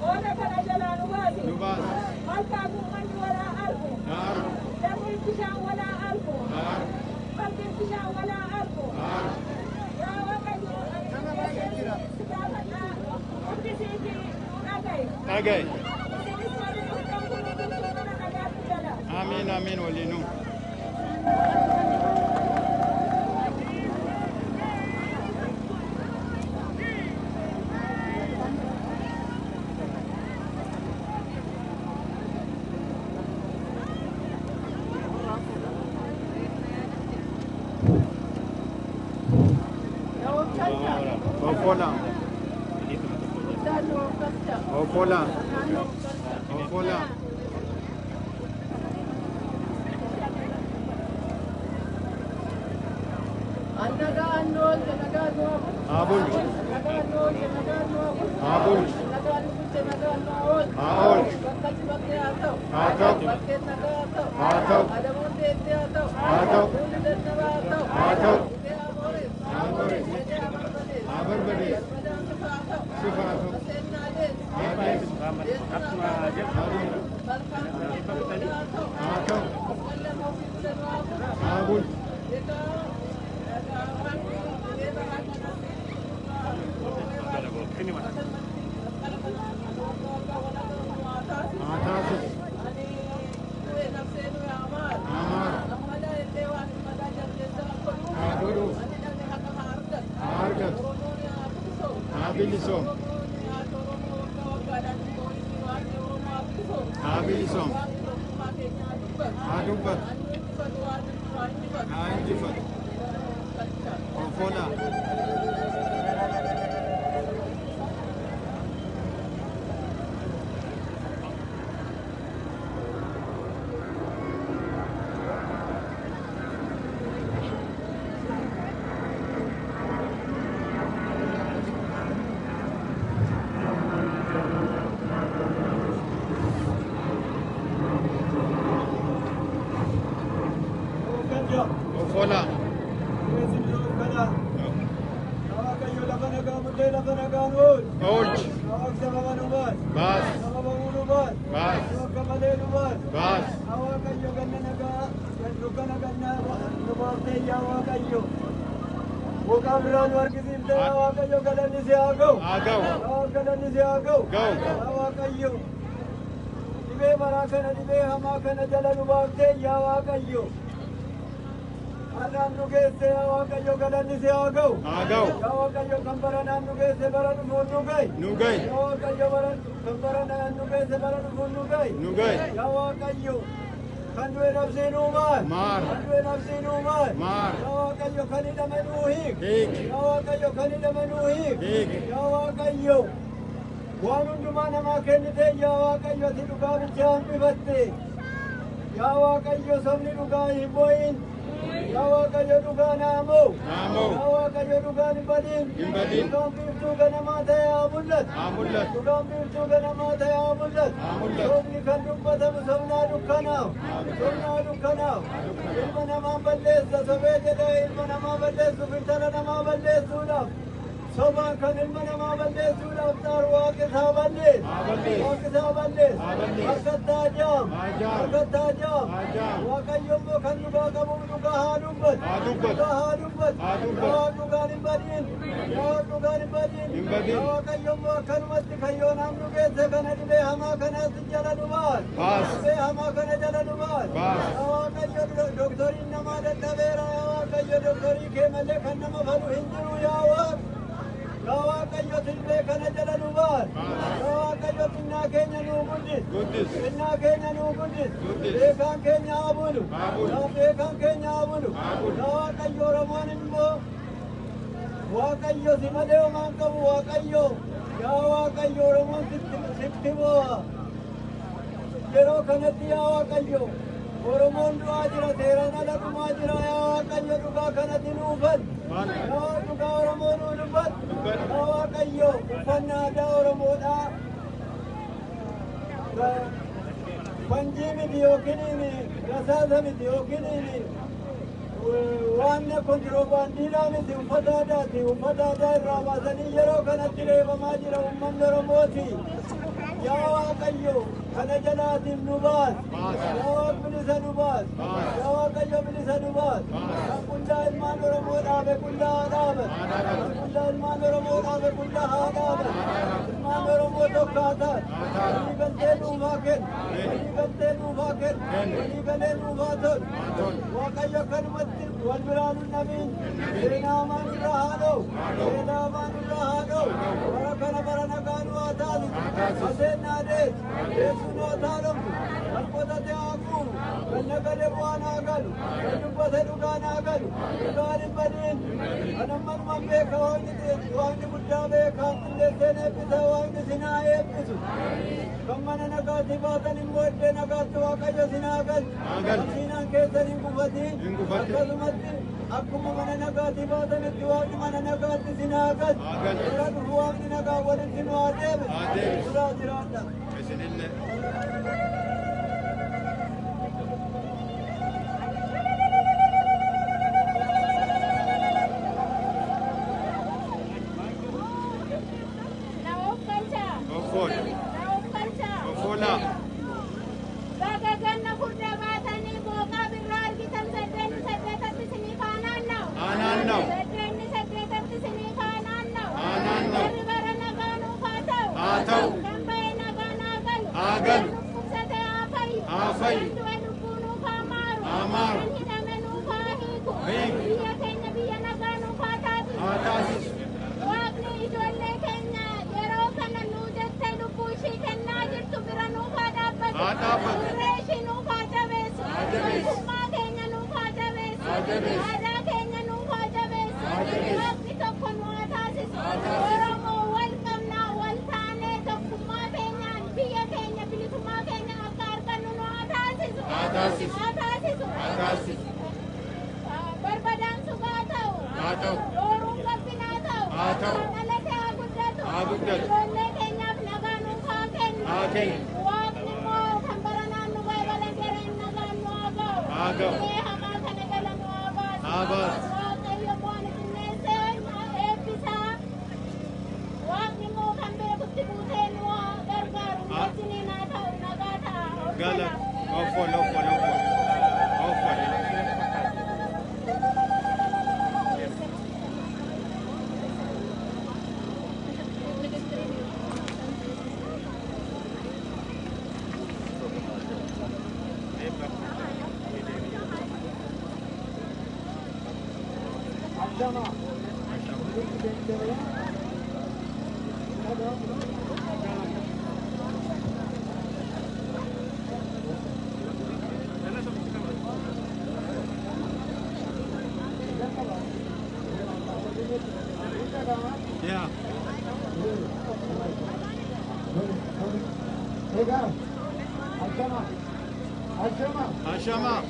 Speaker 3: Ooda kana jalaa nu baase. Malkaa uummanni walaa argu. Dammiin bishaan walaa argu. Fardiin bishaan walaa argu. Yaa Waaqayyo si gaafadhaa. Hundi siiti dhagaye. Isinis waliin hundaan kunuunsuun mana nagaatti jala.
Speaker 8: Amiin waliinu. Ofola.
Speaker 7: Naannoo keessa yaa Waaqayyo galanni si haa ga'u.
Speaker 8: Haa ga'u.
Speaker 7: Yaa Waaqayyo kan bara naannoo keessa bara dhufuun nu ga'i.
Speaker 8: Nu ga'i.
Speaker 7: Yaa Waaqayyo kan bara naannoo keessa bara dhufuun nu ga'i.
Speaker 8: Nu ga'i.
Speaker 7: Yaa Waaqayyo kan du'e nafsii nuu maal.
Speaker 8: Maar.
Speaker 7: Kan du'e nafsii nuu maal.
Speaker 8: Maar.
Speaker 7: Yaa Waaqayyo kan hidhame nuu hiik.
Speaker 8: Hiik.
Speaker 7: Yaa Waaqayyo kan hidhame nuu hiik.
Speaker 8: Hiik.
Speaker 7: Yaa Waaqayyo waan hundumaa namaa kennite yaa Waaqayyo ati dhugaa bichaan bifatte. Yaa Waaqayyo sabni dhugaa hin mo'in. Yaa Waaqayyo dhugaa naamoo.
Speaker 8: Naamoo.
Speaker 7: Yaa Waaqayyo dhugaan hin badin.
Speaker 8: Hin badin.
Speaker 7: Dhugaan biiftuu ganamaa ta'e haa mul'atu.
Speaker 8: Haa mul'atu.
Speaker 7: Dhugaan biiftuu ganamaa ta'e haa mul'atu.
Speaker 8: Haa mul'atu.
Speaker 7: Sobni kan dubbatamu sobnaa dukkanaa'u. Sobnaa dukkanaa'u. Ilma namaa balleessa sobee jedhee ilma namaa balleessuuf intala namaa balleessuudhaaf. Sobaan kan ilma namaa balleessuudhaaf xaaru waaqa isaa balleessu.
Speaker 8: Haa balleessu.
Speaker 7: Waaqa isaa balleessu.
Speaker 8: Haa balleessu.
Speaker 7: Harkattaa jaam.
Speaker 8: Haa jaam.
Speaker 7: Harkattaa jaam.
Speaker 8: Haa jaam.
Speaker 7: Waaqayyo immoo kan dhugaa qabu dhugaa haa dubbatu.
Speaker 8: Haa dubbatu.
Speaker 7: Dhugaa haa dubbatu.
Speaker 8: Haa dubbatu.
Speaker 7: Yaa dhugaan hin badin. Yaa dhugaan hin badin.
Speaker 8: Hin badin.
Speaker 7: Yaa Waaqayyo immoo akkanumatti kan yoonaan nu geesse kana dhibee hamaa kanas jala nu baas.
Speaker 8: Baas.
Speaker 7: Dhibee hamaa kana jala nu baas.
Speaker 8: Baas.
Speaker 7: Yaa Waaqayyo doktoriin namaa dadhabeera. Yaa Waaqayyo doktorii kee malee kan nama falu hin jiru yaa Waaqa. Yaa Waaqayyo silbee kana jala nu baas. Yaa Waaqayyo xinnaa keenya nuu guddis.
Speaker 8: Guddis.
Speaker 7: Xinnaa keenya nuu guddis.
Speaker 8: Guddis.
Speaker 7: Beekaan keenya haa bulu.
Speaker 8: Haa bulu.
Speaker 7: Yaa beekaan keenya haa bulu.
Speaker 8: Haa bulu.
Speaker 7: Yaa Waaqayyo Oromoon immoo Waaqayyo si malee homaan qabu Waaqayyo. Yaa Waaqayyo Oromoon sitti moo'a. Yeroo kanatti yaa Waaqayyo Oromoon du'aa jira seeraan ala dhumaa jira yaa Waaqayyo dhugaa kanatti nuufan. Yaa dhugaa Oromoo nuu dubbat. Yaa Waaqayyo uffannaa aadaa Oromoodhaa. Fanjii miti yookiin rasaasa miti yookiin waan kontiroobaandiidhaa miti uffata aadaati. Uffata aadaa irraa baasanii yeroo kanatti reebamaa jira uummanni Oromooti. Yaa Waaqayyo kana jalaatiin nu baas. Yaa Waaqa bilisa nu baas. Yaa Waaqayyo bilisa nu baas. Kan qullaa ilmaan Oromoo dhaabe qullaa haa dhaaban. Kan qullaa ilmaan Oromoo dhaabe qullaa haa dhaaban. Ilmaan Oromoo tokko haa ta'an. Walii galtee nuufaa kennu. Walii galtee nuufaa kennu. Walii galee nuufaa tolu. Waaqayyo akkanumatti wal biraan hin dhabiin. Seenaa hamaan irraa haa dha'u. Seenaa hamaan irraa haa dha'u. Bara kana bara nagaa nu haa taasisu. Aseenaa dees. Deessuun haa taalamu. Kan qotate haa guuru. Kan nagade bu'aan haa galu. Kan dubbate dhugaan haa galu. Dhugaan hin badiin. Kan ammanumaan beeka waaqni guddaa beeka. Qilleenseen eebbisa waaqni sinaa eebbisu. Kan mana nagaatti baatan immoo iddee nagaatti Waaqayyo sinaa gal. Kan siinaan keessan hin gufatiin. Akkasumatti akkuma mana nagaatti baatanitti waaqni mana nagaatti sinaa gal. Dura dhufu waaqni nagaa walitti nu haa deebisu. Duraa jiraadha.
Speaker 8: Isinillee. Ofola.
Speaker 4: Ganna furdaa baatanii booqaa birraa argitan saddeetatti sinii kaanaanna'u.
Speaker 8: Aanaanna'u.
Speaker 4: Saddeetatti sinii kaanaanna'u.
Speaker 8: Aanaanna'u.
Speaker 4: Warri bara nagaa nuuf haa ta'u.
Speaker 8: Haa ta'u.
Speaker 4: Kan ba'e nagaan haa galu.
Speaker 8: Haa galu.
Speaker 4: Kan dhukkubsate haa fayyu.
Speaker 8: Haa fayyu.
Speaker 4: Kan du'e lubbuu nuuf haa maaru.
Speaker 8: Haa maaru.
Speaker 4: Kan hidhame nuuf haa hiiku.
Speaker 8: Hiiku.
Speaker 4: Biyya keenya biyya nagaa nuuf haa taasisu.
Speaker 8: Haa taasisu.
Speaker 4: Waaqni ijoollee keenya yeroo kana nuu jettee lubbuu ishii kennaa jirtu bira nuuf haa dhaabbatu.
Speaker 8: Haa dhaabbatu.
Speaker 4: Irree ishii nuuf haa jabeessu.
Speaker 8: Haa jabeessu.
Speaker 4: Tokkummaa keenya nuuf haa jabeessu.
Speaker 8: Haa jabeessu.
Speaker 4: Aadaa keenya nuuf haa jabeessu.
Speaker 8: Haa jabeessu.
Speaker 4: Waaqni tokko nu haa taasisu.
Speaker 8: Haa taasisu.
Speaker 4: Oromoo wal qabnaa wal taanee tokkummaa keenyaan biyya keenya bilisummaa keenya akka argannu nu haa taasisu.
Speaker 8: Haa taasisu.
Speaker 4: Haa taasisu.
Speaker 8: Haa taasisu.
Speaker 4: Barbadaansu haa ta'u.
Speaker 8: Haa ta'u.
Speaker 4: Dooruun gabbinaa ta'u.
Speaker 8: Haa ta'u.
Speaker 4: Dhalate haa guddatu.
Speaker 8: Haa guddatu.
Speaker 4: Ijoollee keenyaaf nagaa nuuf haa kennu.
Speaker 8: Haa kennu.
Speaker 4: Waaqni immoo kan bara naannu baay'ee gareen nagaan nu haa ga'u.
Speaker 8: Haa ga'u.
Speaker 4: Dhibee hamaa kana jala nu haa baasu.
Speaker 8: Haa baasu.
Speaker 4: Waaqayyo bu'aan qinneessee eebbisaa. Waaqni immoo kan beekutti buutee nu haa gargaaru. Wajjiniin haa ta'u nagaa ta'a.
Speaker 8: Gala. Ofola. Ofola. Ofola. Yeah. Ashama.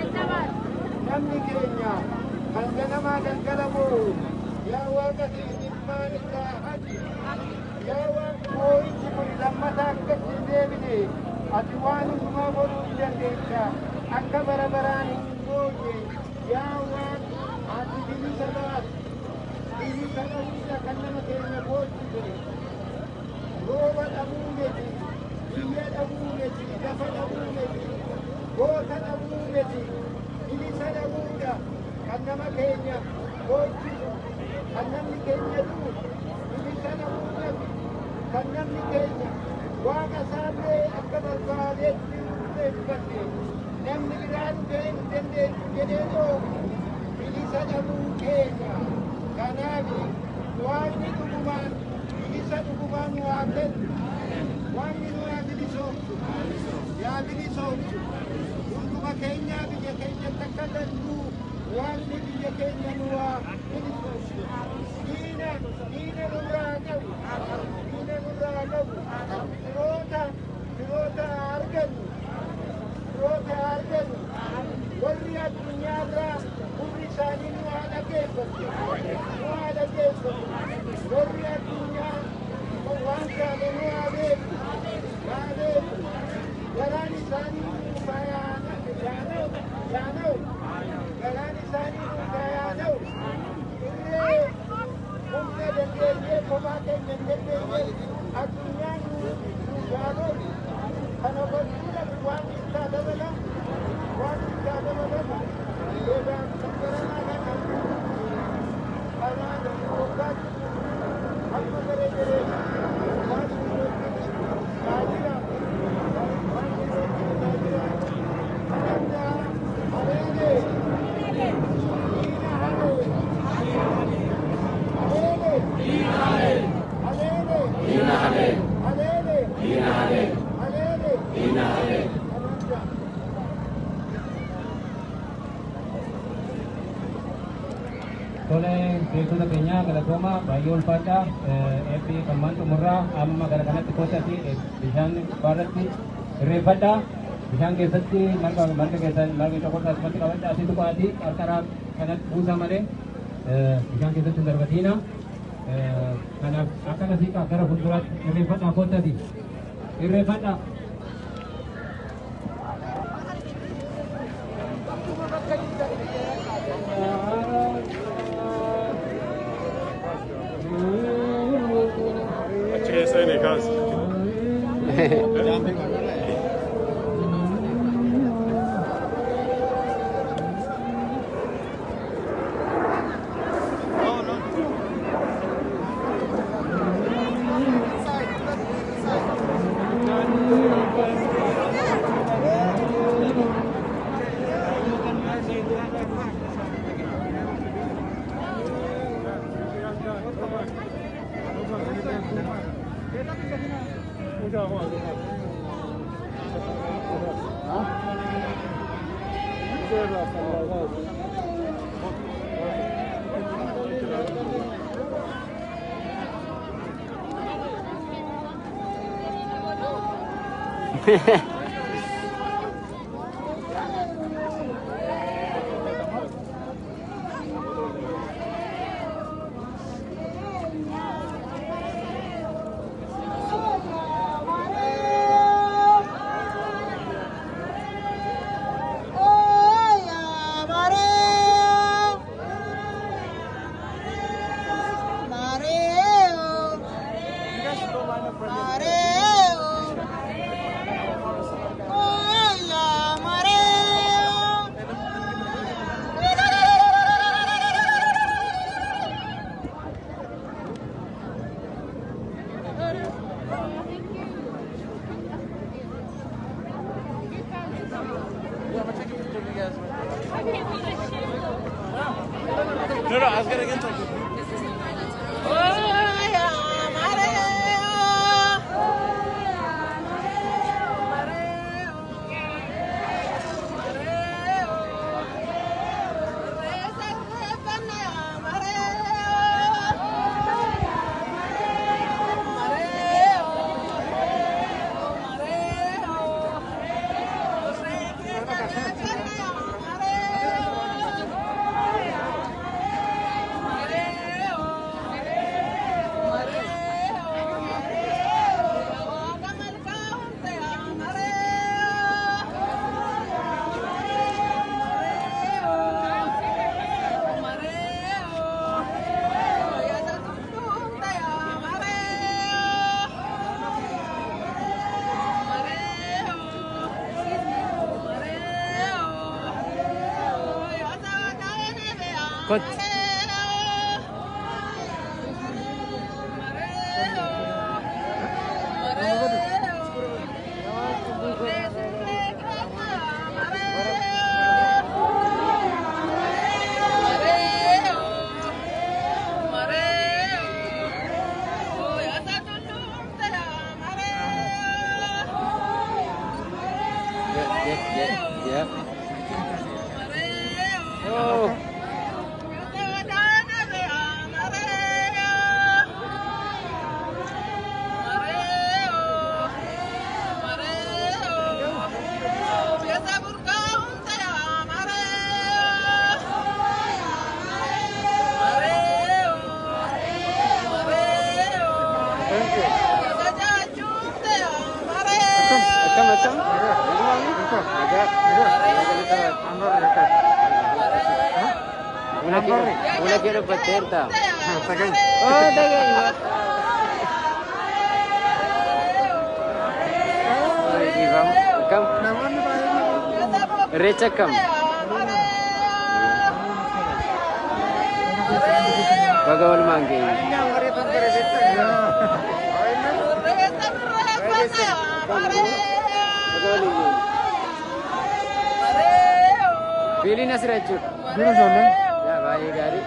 Speaker 6: Namni keenya kan ganamaa galgalamu yaa waaqa ilmaan isaa haji yaa waaqa moo'ichi kun lammata akkatti hin deebine ati waan hundumaa godhuu ni dandeessa akka bara baraan hin goone yaa waaqa ati bilisa baas bilisa dhabuudha kan nama keenya boochise rooba dhabuu miti biyya dhabuu miti lafa dhabuu miti goota dhabuu miti bilisa dhabuudha kan nama keenya boochisu kan namni keenya du'u bilisa dhabuudhafi kan namni keenya waaqa isaallee akka barbaadeetti murteeffate namni biraa dhufee hin dandeessu jedhee dhoobu bilisa dhabuu keenya kanaaf waaqni dhugumaan bilisa dhugumaan waa kennu waaqni nu yaa bilisoomsu yaa bilisoomsu hunduma keenyaa biyya keenyatti akka danduu waaqni biyya keenya nu waa bilisoomsu diina nurraa qabu firoota argannu warri addunyaarraa humni isaanii nu haa dhageeffatu warri addunyaa waan kaane nu haa beeku garaan isaanii nuufaa yaana'u garaan isaanii nuufaa yaana'u irree humna dandeessee kophaa keenya hin dandeenye addunyaan nu yaana'u kana gochuudhaaf waan isaa dabala eegaan sangaranaa kan kanaan waggaa amma garee waan taajira
Speaker 1: Tole beektota keenya galatooma baay'ee ulfaadha. Eebbi kammaan xumurraa amma gara kanatti kootatti bishaan baarratti irreeffadha. Bishaan keessatti marga keessan marga coqorsaa asumatti qabadha. Asitti qo'aati qarqara kanatti buusa malee bishaan keessatti hin darbatiina. Kanaaf akkanasii gara fuulduraatti irreeffadha kootatti irreeffadha.
Speaker 8: Any cause.
Speaker 9: Una quiero patenta. Oh, kam. Recha kam. Bagawan mangge. Pilih nasi racun. Ya, baik gari.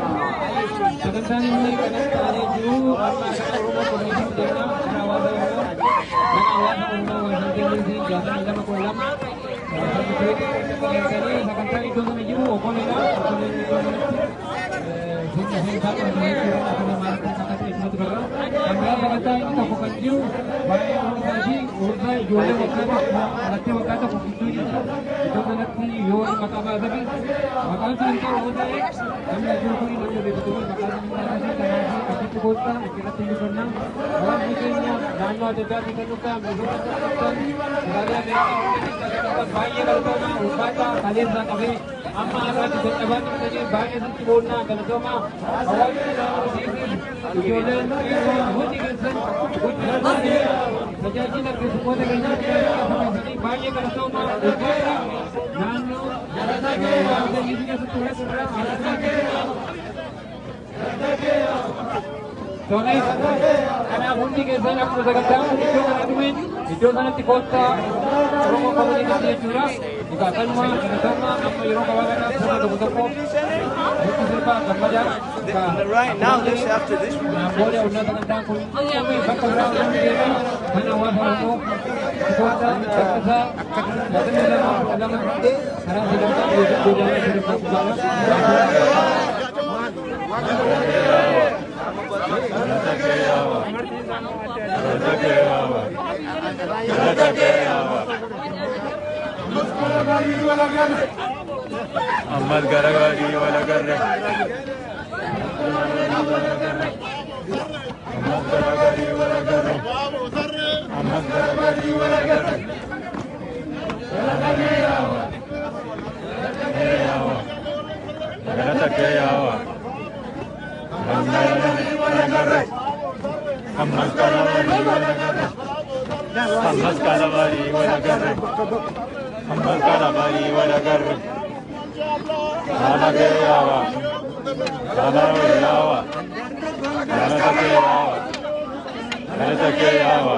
Speaker 1: Sagantaan inni kanatti aanee jiru amma Oromoo Komiitii Deemaa kan hawaasa Oromoo kan hawaasa Oromoo Washington DC jaatamii lama kudha lama sagantaan iddoo sana jiru okoleedha. Okoleen iddoo sanatti sirna seensaa qabatanii jiran akkana maallaqa sakata itti barra. Kan biraa sagantaa inni tokko kan jiru baay'ee isaa fi urgaa ijoollee waggaa alatti waggaa tokko gidduu jira. Iddoo sanatti yoo maqaa baasanii maqaan isaanii Oromoo ta'ee namni jiru kun namni beekatu maqaan asitti goota asirratti injifannaa waan keenya naannoo adda addaatii kan dhugaa miidhagina kan sagaalee Ameerikaa baay'ee galatooma uffata kaleessaa qabee amma har'aatti dadhabaatti fudhatee baay'ee sitti boonnaa galatooma hawaasni naannoo ijoolleen hundi keessan guddinatti tajaajila keessummoota keenyaatti baay'ee galatooma uffata naannoo keessatti Tole, kanaaf hundi keessan akkuma sagantaa iddoo kana dhumeen iddoo sanatti koottaa Oromoo Komiitii jechuudha. Egaa kanuma galatooma amma yeroo gabaabaadhaaf sirna tokko tokko nutti sirbaa gammadaa.
Speaker 8: Right now, this after this one.
Speaker 1: Booda hundaa sagantaan kun bakka biraa hundi deemee kan hawaasa Oromoo koottaa bakkasaa jaatamii lama karaa sagantaa boodaa sirriitti
Speaker 8: Ahmad Garagari wala garre. Ahmad Garagari wala garre. Amal kana bari wala garre. Nana ke yawa. Nana yawa. Nana ke yawa. Nana ke yawa.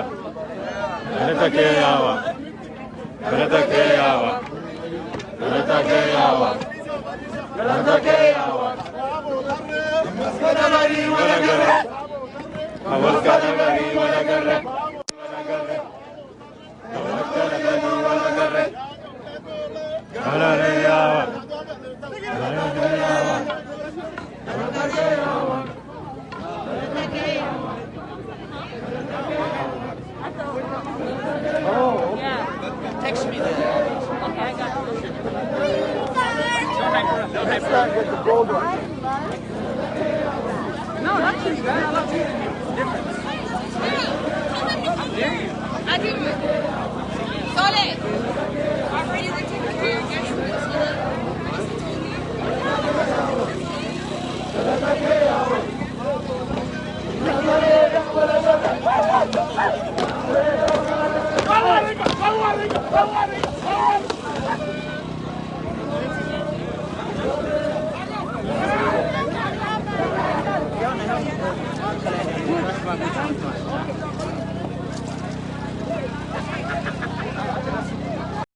Speaker 8: Nana ke yawa. Nana ke yawa. Nana ke yawa. Nana ke yawa. Kana bari wala garre. Amal kana bari wala garre.
Speaker 10: Text me that. Okay, I got it.
Speaker 2: Get the gold one.
Speaker 10: No, not too bad. I love you. Different. I do. Sole. I'm ready to take care of your